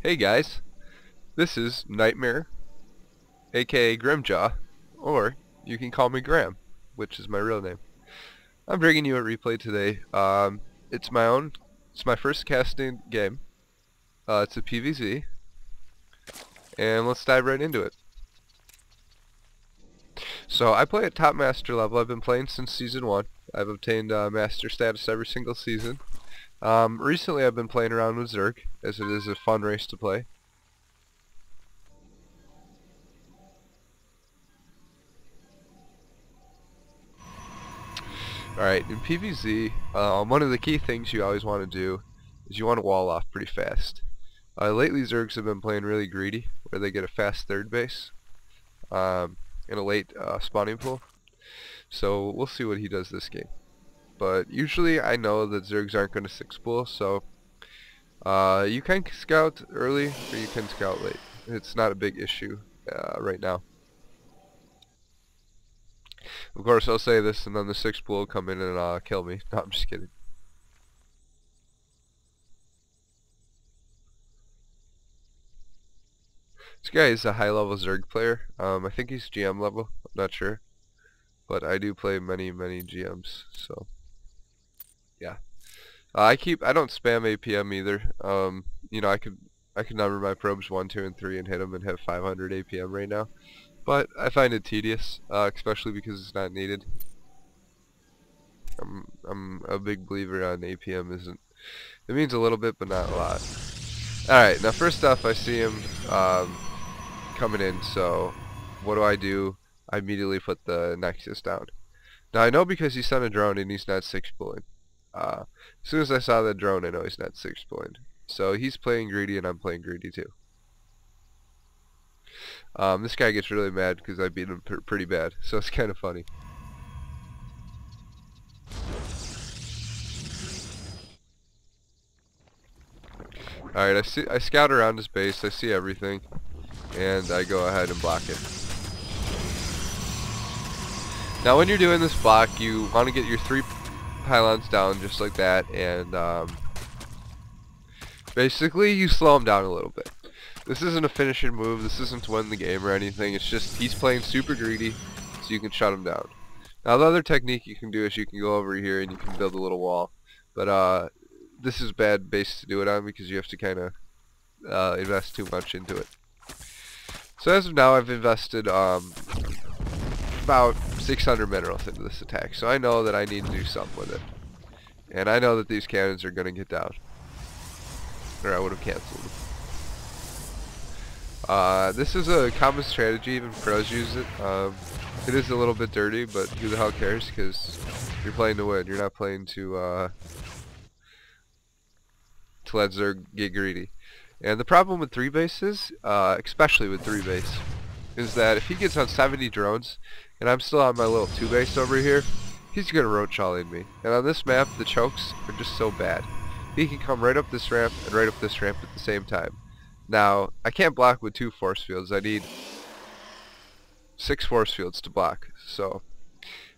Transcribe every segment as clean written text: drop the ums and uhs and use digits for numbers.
Hey guys, this is Nightmare, aka Grimjaw, or you can call me Graham, which is my real name. I'm bringing you a replay today. It's my own. It's my first casting game. It's a PvZ, and let's dive right into it. So I play at top master level. I've been playing since season 1. I've obtained master status every single season. Recently I've been playing around with Zerg, as it is a fun race to play. Alright, in PvZ, one of the key things you always want to do is you want to wall off pretty fast. Lately Zergs have been playing really greedy, where they get a fast third base in a late spawning pool. So we'll see what he does this game. But usually I know that Zergs aren't going to 6-pool, so you can scout early or you can scout late. It's not a big issue right now. Of course, I'll say this, and then the 6-pool will come in and kill me. No, I'm just kidding. This guy is a high-level Zerg player. I think he's GM level. I'm not sure, but I do play many GMs. So, yeah. I don't spam APM either. You know, I could number my probes 1, 2, and 3 and hit them and have 500 APM right now. But I find it tedious, especially because it's not needed. I'm a big believer on APM isn't. It means a little bit, but not a lot. Alright, now first off, I see him coming in, so what do? I immediately put the Nexus down. Now I know because he sent a drone and he's not 6-pulling. As soon as I saw the drone, I know he's not 6-pulling. So he's playing greedy and I'm playing greedy too. This guy gets really mad because I beat him pretty bad, so it's kind of funny. Alright, I scout around his base, I see everything, and I go ahead and block it. Now when you're doing this block, you want to get your 3 pylons down just like that, and basically you slow him down a little bit. This isn't a finishing move, this isn't to win the game or anything, it's just he's playing super greedy, so you can shut him down. Now the other technique you can do is you can go over here and you can build a little wall, but this is bad base to do it on because you have to kind of invest too much into it. So as of now I've invested about 600 minerals into this attack, so I know that I need to do something with it. And I know that these cannons are going to get down, or I would have cancelled them. This is a common strategy, even pros use it. It is a little bit dirty, but who the hell cares, because you're playing to win, you're not playing to let Zerg get greedy. And the problem with 3 bases, especially with 3 base, is that if he gets on 70 drones, and I'm still on my little 2 base over here, he's going to roach all-in me. And on this map, the chokes are just so bad. He can come right up this ramp and right up this ramp at the same time. Now, I can't block with 2 force fields. I need 6 force fields to block. So,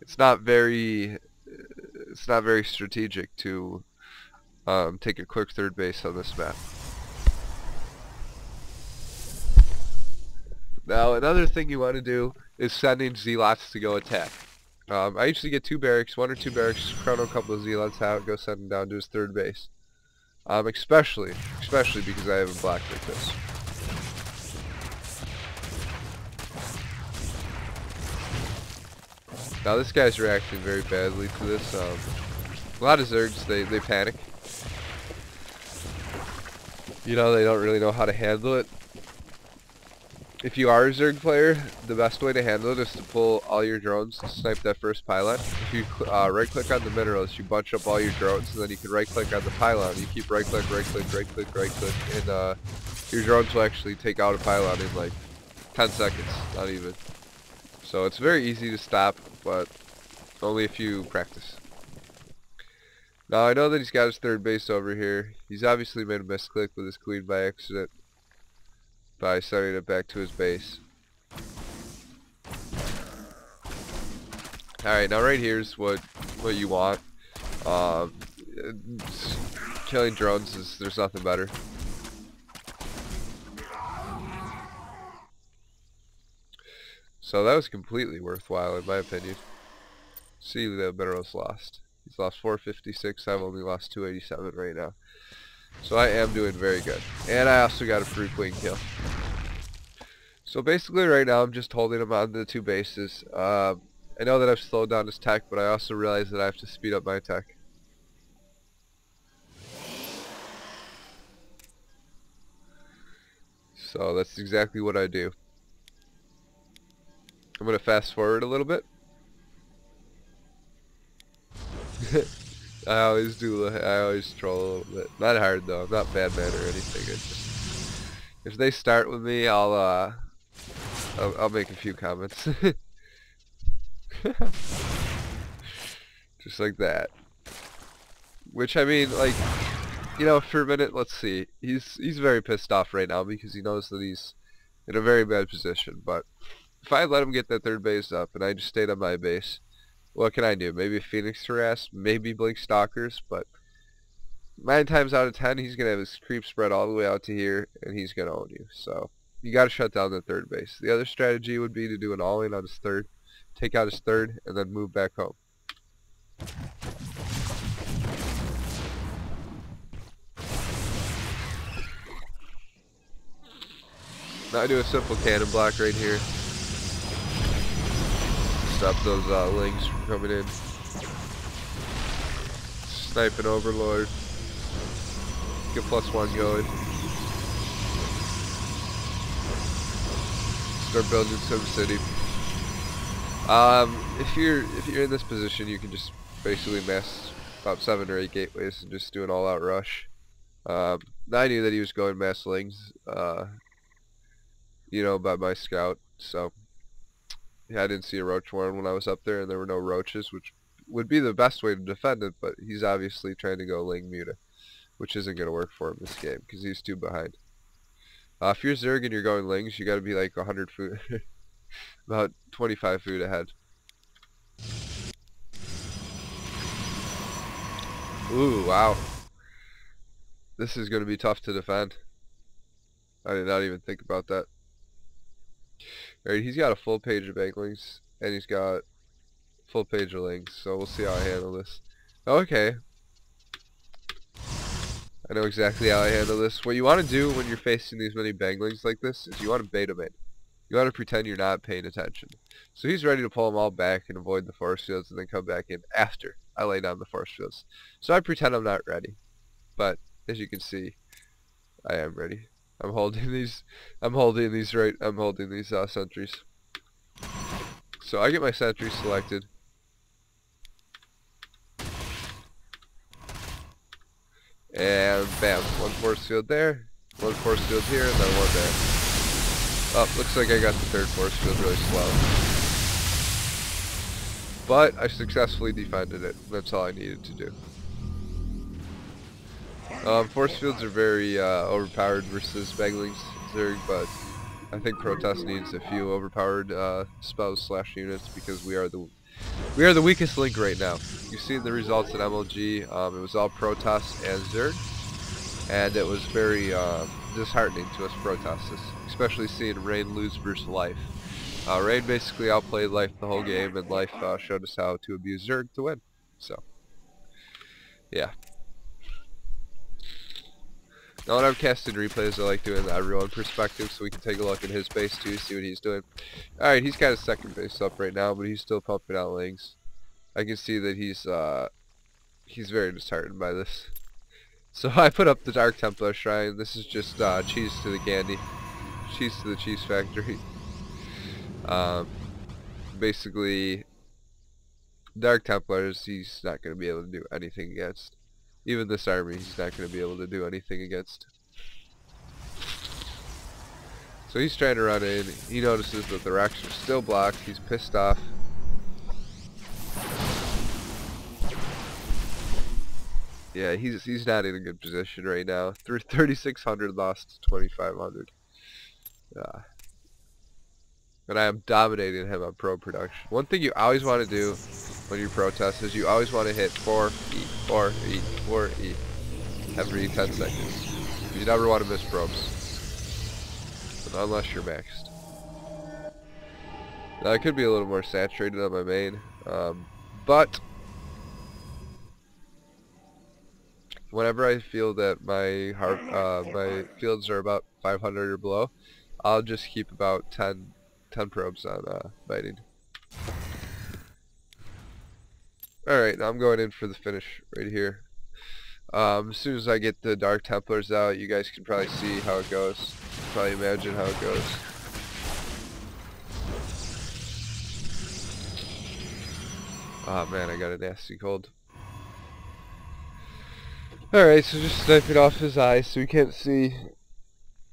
it's not very strategic to take a quick third base on this map. Now, another thing you want to do is sending zealots to go attack. I usually get 2 barracks, 1 or 2 barracks, chrono a couple of zealots out, go send him down to his third base. Especially because I have a block like this. Now this guy's reacting very badly to this. A lot of Zergs, they panic. You know, they don't really know how to handle it. If you are a Zerg player, the best way to handle it is to pull all your drones to snipe that first pylon. If you right-click on the minerals, you bunch up all your drones, and then you can right-click on the pylon. You keep right-click, and your drones will actually take out a pylon in like 10 seconds, not even. So it's very easy to stop, but only if you practice. Now I know that he's got his third base over here. He's obviously made a misclick with his queen by accident, by sending it back to his base. Alright, now right here's what you want. Killing drones there's nothing better. So that was completely worthwhile in my opinion. See, the minerals lost. He's lost 456. I've only lost 287 right now. So I am doing very good. And I also got a free queen kill. So basically right now I'm just holding him on the 2 bases. I know that I've slowed down his tech, but I also realize that I have to speed up my tech. So that's exactly what I do. I'm going to fast forward a little bit. I always do. I always troll a little bit. Not hard though. I'm not bad man or anything. It's just, if they start with me, I'll make a few comments. Just like that. Which I mean, like, you know, for a minute, let's see. He's very pissed off right now because he knows that he's in a very bad position. But if I let him get that 3rd base up and I just stayed on my base, what can I do? Maybe a Phoenix Harass, maybe Blink Stalkers, but 9 times out of 10, he's going to have his creep spread all the way out to here, and he's going to own you. So you got to shut down the 3rd base. The other strategy would be to do an all-in on his 3rd, take out his 3rd, and then move back home. Now I do a simple cannon block right here. Stop those lings from coming in. Sniping Overlord. Get +1 going. Start building Sim City. If you're in this position, you can just basically mass about 7 or 8 gateways and just do an all-out rush. I knew that he was going mass lings, you know, by my scout, so yeah, I didn't see a roach warren when I was up there, and there were no roaches, which would be the best way to defend it, but he's obviously trying to go ling muta, which isn't going to work for him this game, because he's too behind. If you're Zerg and you're going lings, you got to be like 100 foot, about 25 foot ahead. Ooh, wow. This is going to be tough to defend. I did not even think about that. Alright, he's got a full page of banglings, and he's got a full page of lings, so we'll see how I handle this. Okay. I know exactly how I handle this. What you want to do when you're facing these many banglings like this is you want to bait them in. You want to pretend you're not paying attention. So he's ready to pull them all back and avoid the force fields and then come back in after I lay down the force fields. So I pretend I'm not ready. But as you can see, I am ready. I'm holding these sentries. So I get my sentries selected. And bam, 1 force field there, 1 force field here, and then 1 there. Oh, looks like I got the 3rd force field really slow. But I successfully defended it. That's all I needed to do. Force fields are very overpowered versus Banglings Zerg, but I think Protest needs a few overpowered spells / units because we are the weakest link right now. You've seen the results at MLG. It was all Protest and Zerg, and it was very disheartening to us Protesters, especially seeing Rain lose versus Life. Rain basically outplayed Life the whole game, and Life showed us how to abuse Zerg to win. So, yeah. Now when I'm casting replays, I like doing the everyone perspective, so we can take a look at his base too, see what he's doing. Alright, he's got his 2nd base up right now, but he's still pumping out lings. I can see that he's very disheartened by this. So I put up the Dark Templar Shrine. This is just cheese to the candy. Cheese to the cheese factory. Basically, Dark Templars, he's not going to be able to do anything against. Even this army, he's not going to be able to do anything against. So he's trying to run in. He notices that the rocks are still blocked. He's pissed off. Yeah, he's not in a good position right now. 3,600 lost to 2,500. And I am dominating him on pro production. One thing you always want to do when you protest is you always want to hit 4E, 4E, 4E every 10 seconds. You never want to miss probes. Unless you're maxed. Now, I could be a little more saturated on my main, but whenever I feel that my fields are about 500 or below, I'll just keep about 10 probes on biting. Alright, now I'm going in for the finish right here. As soon as I get the Dark Templars out, you guys can probably see how it goes. Probably imagine how it goes. Oh man, I got a nasty cold. Alright, so just sniping off his eyes so he can't see.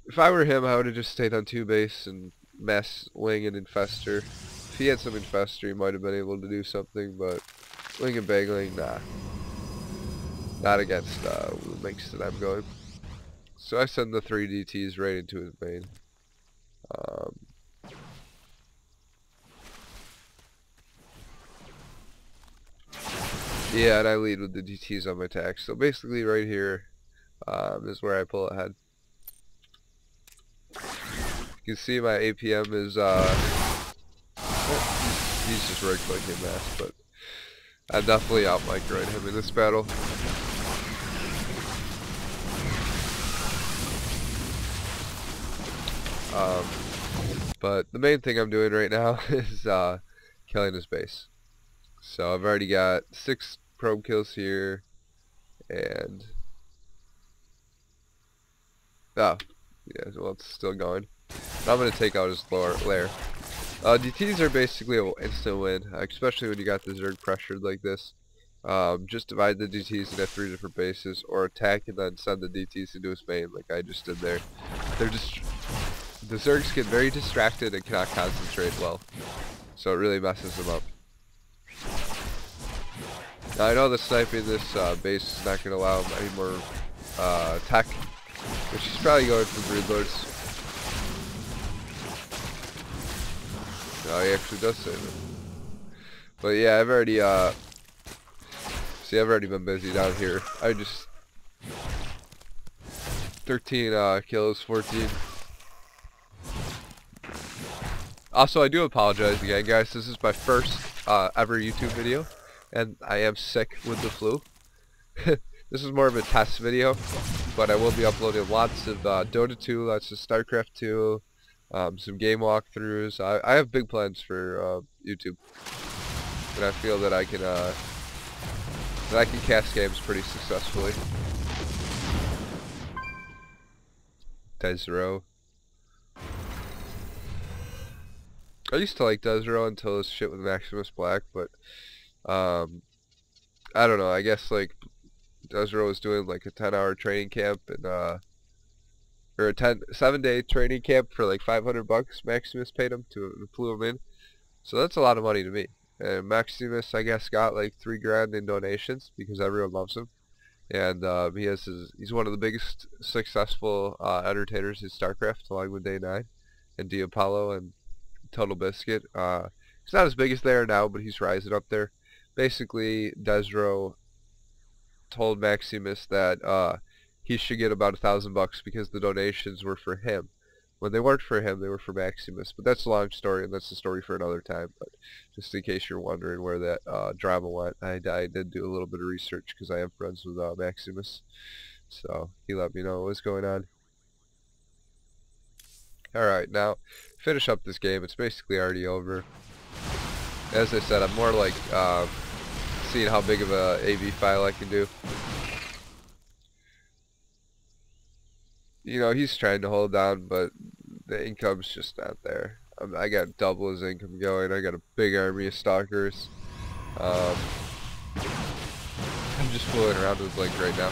If I were him, I would have just stayed on 2 base and mass wing and infester. If he had some infester, he might have been able to do something, but wing and bagling, nah. Not against the makes that I'm going. So I send the 3 DTs right into his main. Yeah, and I lead with the DTs on my attack. So basically right here is where I pull ahead. You can see my APM is, he's just right-clicking mass, but I'm definitely out-microing him in this battle. But the main thing I'm doing right now is killing his base. So I've already got 6 probe kills here, and oh, yeah, well it's still going. Now I'm gonna take out his lair. DTs are basically an instant win, especially when you got the Zerg pressured like this. Just divide the DTs into 3 different bases, or attack and then send the DTs into his main, like I just did there. The Zergs get very distracted and cannot concentrate well, so it really messes them up. Now I know the sniping this base is not going to allow him any more tech, which he's probably going for Broodlords. No, he actually does save it. But yeah, I've already been busy down here. I just 13 kills, 14. Also, I do apologize again, guys. This is my first ever YouTube video, and I am sick with the flu. This is more of a test video, but I will be uploading lots of Dota 2, lots of Starcraft 2, some game walkthroughs. I have big plans for YouTube, and I feel that I can cast games pretty successfully. Desro. I used to like Desro until this shit with Maximus Black, but I don't know. I guess like Desro was doing like a 10-hour training camp and or a 7-day training camp for like $500. Maximus paid him to flew him in, so that's a lot of money to me. And Maximus, I guess, got like $3 grand in donations because everyone loves him, and he's one of the biggest successful entertainers in Starcraft, along with Day 9 and Diapollo and Total Biscuit. He's not as big as they are now, but he's rising up there. Basically, Desro told Maximus that he should get about $1,000 because the donations were for him. When they weren't for him, they were for Maximus. But that's a long story, and that's a story for another time. But just in case you're wondering where that drama went, I did do a little bit of research because I am friends with Maximus. So he let me know what was going on. Alright, now, finish up this game. It's basically already over. As I said, I'm more like seeing how big of a AV file I can do. You know, he's trying to hold down, but the income's just not there. I got double his income going. I got a big army of stalkers. I'm just fooling around with Blink right now.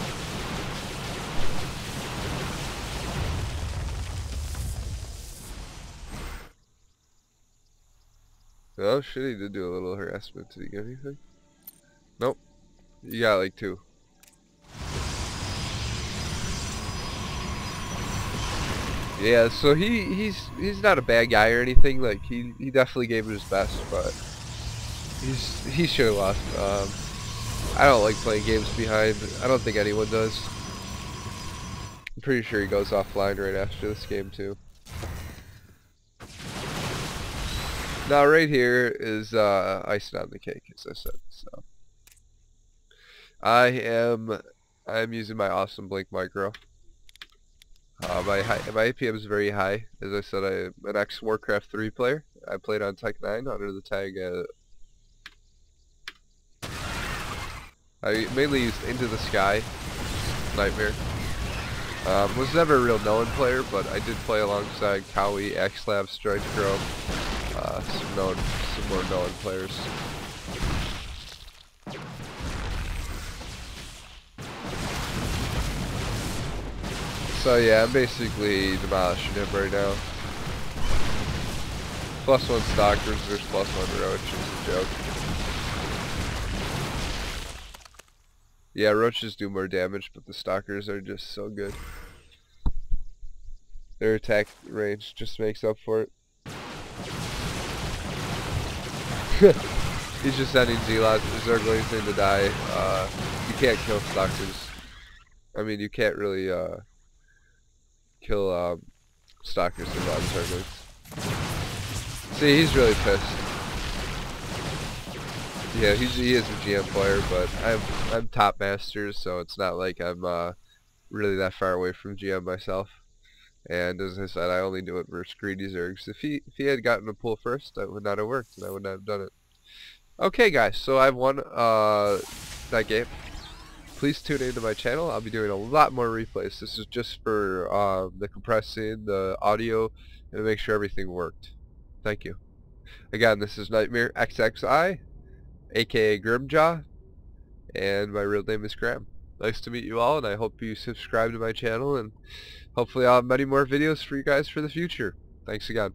Oh shit, he did do a little harassment. Did he get anything? Nope. You got like 2. Yeah, so he's not a bad guy or anything. Like he definitely gave it his best, but he should have lost. I don't like playing games behind. I don't think anyone does. I'm pretty sure he goes offline right after this game too. Now right here is icing on the cake, as I said. So I'm using my awesome Blink Micro. My APM is very high. As I said, I'm an ex-Warcraft 3 player. I played on Tech 9 under the tag. I mainly used Into the Sky, Nightmare. Was never a real known player, but I did play alongside Cowie, Axlab, Strike Crow, some more known players. So yeah, I'm basically demolishing him right now. +1 Stalkers, there's +1 Roach, it's a joke. Yeah, Roaches do more damage, but the Stalkers are just so good. Their attack range just makes up for it. He's just sending Zealots, Zerglings in to die. You can't kill Stalkers. I mean, you can't really kill Stalkers with a lot of Zerglings. See, he's really pissed. Yeah, he is a GM player, but I'm top masters, so it's not like I'm really that far away from GM myself. And as I said, I only do it versus greedy Zergs. If he had gotten a pull first, that would not have worked, and I would not have done it. Okay, guys, so I've won that game. Please tune into my channel. I'll be doing a lot more replays. This is just for the compressing, the audio, and to make sure everything worked. Thank you. Again, this is Nightmare XXI, aka Grimjaw, and my real name is Graham. Nice to meet you all, and I hope you subscribe to my channel, and hopefully I'll have many more videos for you guys for the future. Thanks again.